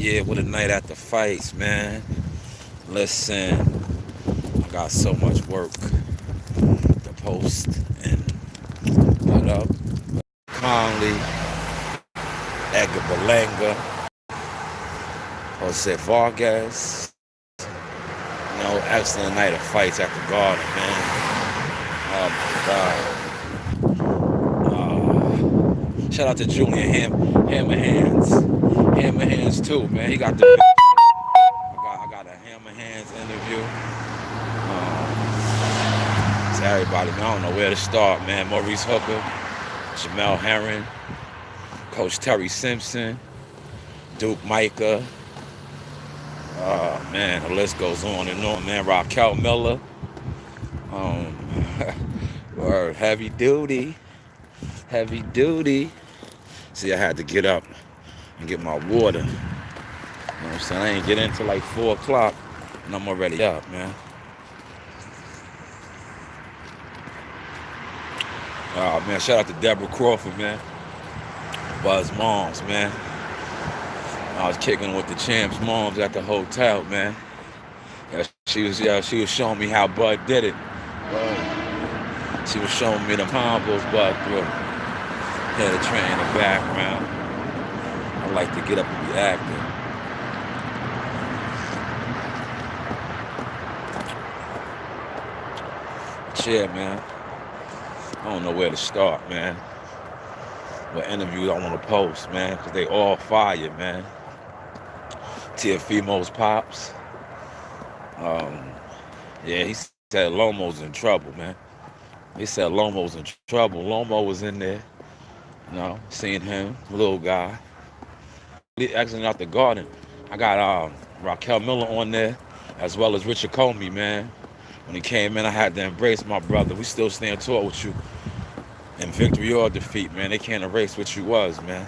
Yeah, what a night at the fights, man. Listen, I got so much work to post and put up. Conley, Edgar Berlanga, Jose Vargas. Excellent night of fights at the Garden, man. Oh my God. Shout out to Julian Hammer Hands. Hammer Hands too, man. He got the. I got a Hammer Hands interview. To everybody, man. I don't know where to start, man. Maurice Hooker, Jamel Herring, Coach Terry Simpson, Duke Micah. Man, the list goes on and on, man. Raquel Miller. Um, or heavy duty. Heavy duty. See, I had to get up and get my water. You know what I'm saying? I ain't get in till like 4 o'clock, and I'm already up, man. Man, shout out to Deborah Crawford, man. Buzz Moms, man. I was kicking with the champs moms at the hotel, man. She was showing me how Bud did it. She was showing me the combos Bud threw. Had a train in the background. I like to get up and be active. But yeah, man. I don't know where to start, man. What interviews I want to post, man, because they all fire, man. Teofimo's pops. Yeah, he said Lomo's in trouble, man. He said Lomo's in trouble. Lomo was in there, seeing him, little guy. Exiting out the Garden. I got Raquel Miller on there, as well as Richard Comey, man. When he came in, I had to embrace my brother. We still stand tall with you. In victory or defeat, man, they can't erase what you was, man.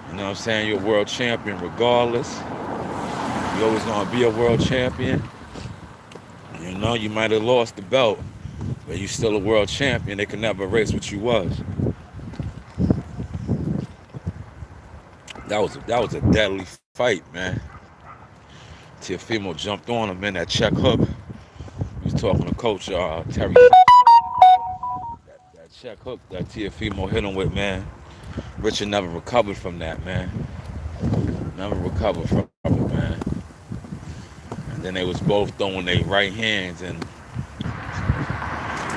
You know what I'm saying? You're a world champion regardless. You're always going to be a world champion. You might have lost the belt, but you're still a world champion. They can never erase what you was. That was a deadly fight, man. Teofimo jumped on him in that check hook. He was talking to Coach Terry. That check hook that Teofimo hit him with, man. Richard never recovered from that, man. Never recovered from it, man. And then they was both throwing their right hands, and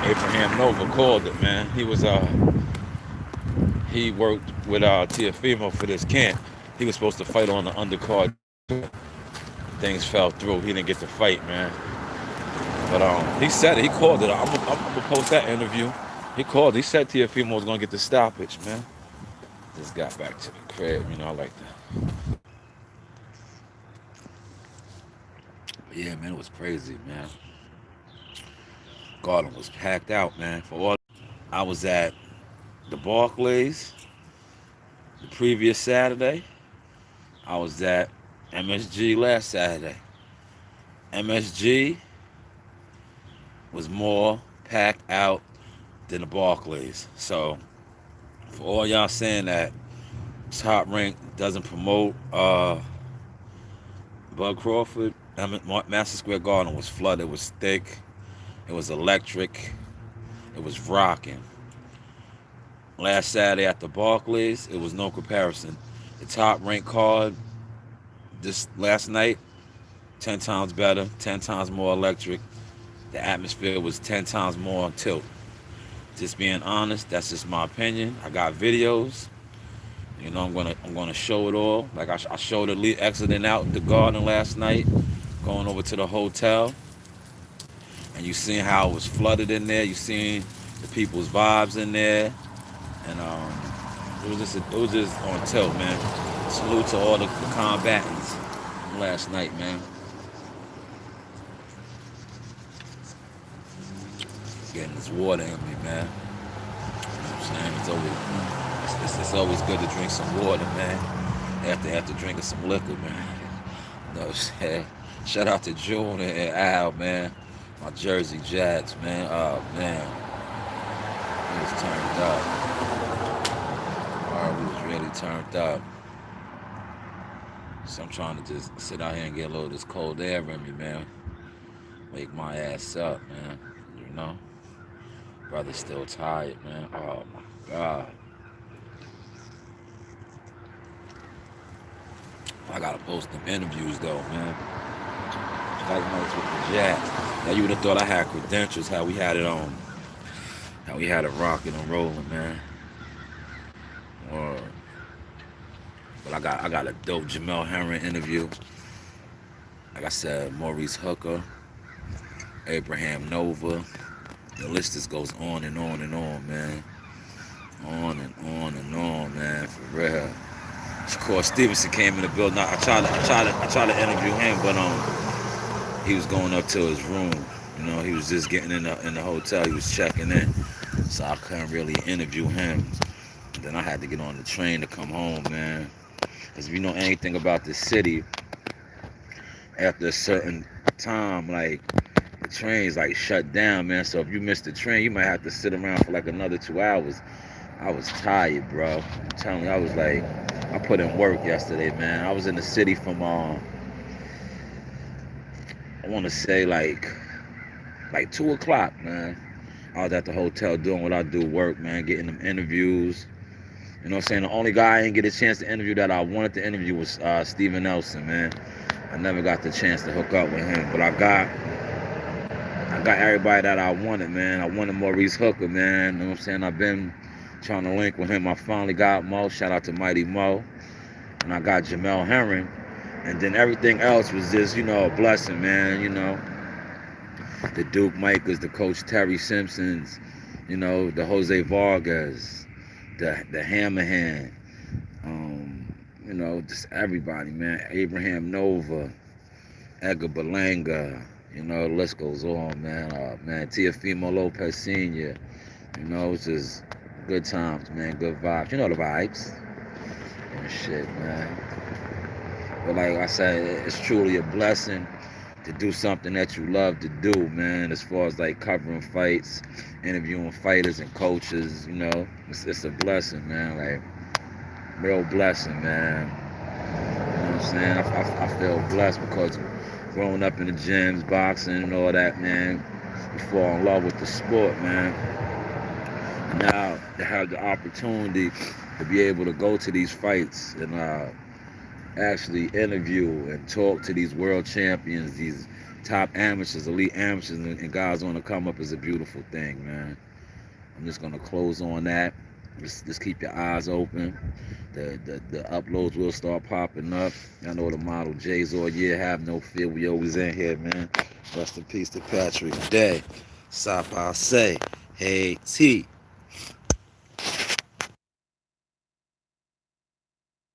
Abraham Nova called it, man. He worked with Teofimo for this camp. He was supposed to fight on the undercard. Things fell through. He didn't get to fight, man. But he said it. He called it. I'm gonna post that interview. He called. He said Teofimo was gonna get the stoppage, man. Just got back to the crib, I like that. But yeah, man, it was crazy, man. Garden was packed out, man. I was at the Barclays the previous Saturday. I was at MSG last Saturday. MSG was more packed out than the Barclays. So for all y'all saying that Top Rank doesn't promote Bud Crawford, Madison Square Garden was flooded. It was thick. It was electric. It was rocking. Last Saturday at the Barclays, it was no comparison. The Top Rank card this last night, 10 times better, 10 times more electric. The atmosphere was 10 times more on tilt. Just being honest, that's just my opinion. I got videos. I'm gonna show it all. Like I showed it exiting out the Garden last night, going over to the hotel, and you seen how it was flooded in there. You seen the people's vibes in there, and it was just on tilt, man. Salute to all the combatants from last night, man. Getting this water in me, man. You know what I'm saying? It's always good to drink some water, man. After drinking some liquor, man. You know what I'm saying? Shout out to June and Al, man. My Jersey Jacks, man. Oh, man. We was turned up. We was really turned up. So I'm trying to just sit out here and get a little of this cold air in me, man. Wake my ass up, man. You know? Brother's still tired, man. Oh my God. I gotta post them interviews though, man. Like nights with the Jazz. Now you would have thought I had credentials, how we had it on. How we had it rocking and rolling, man. Or, but I got a dope Jamel Herring interview. Like I said, Maurice Hooker, Abraham Nova. The list just goes on and on and on, man. On and on and on, man, for real. Shakur Stevenson came in the building. I tried to interview him, but he was going up to his room. You know, he was just getting in the hotel. He was checking in, so I couldn't really interview him. And then I had to get on the train to come home, man. Cause if you know anything about this city, after a certain time, like the trains like shut down, man. So if you miss the train, you might have to sit around for like another 2 hours. I was tired, bro. I'm telling you, I was like, I put in work yesterday, man. I was in the city from I want to say like 2 o'clock, man. I was at the hotel doing what I do, work, man, getting them interviews. You know what I'm saying? The only guy I didn't get a chance to interview that I wanted to interview was Steven Nelson, man. I never got the chance to hook up with him, but I got everybody that I wanted, man. I wanted Maurice Hooker, man. You know what I'm saying? I've been trying to link with him. I finally got Mo. Shout out to Mighty Mo. And I got Jamel Herring. And then everything else was just, a blessing, man. The Duke Makers, the Coach Terry Simpsons, the Jose Vargas, the Hammerhand, just everybody, man. Abraham Nova, Edgar Berlanga, the list goes on, man. Teofimo Lopez Sr., it's just good times, man. Good vibes. You know the vibes and shit, man. But like I said, it's truly a blessing to do something that you love to do, man. As far as like covering fights, interviewing fighters and coaches, it's a blessing, man. Like real blessing, man. You know what I'm saying? I feel blessed because growing up in the gyms, boxing and all that, man, you fall in love with the sport, man. And now to have the opportunity to be able to go to these fights and actually interview and talk to these world champions, these top amateurs, elite amateurs, and guys on the come up is a beautiful thing, man. I'm just gonna close on that. Just keep your eyes open. The uploads will start popping up. I know the model J's all year. Have no fear. We always in here, man. Rest in peace to Patrick Day. Sapa say, hey T.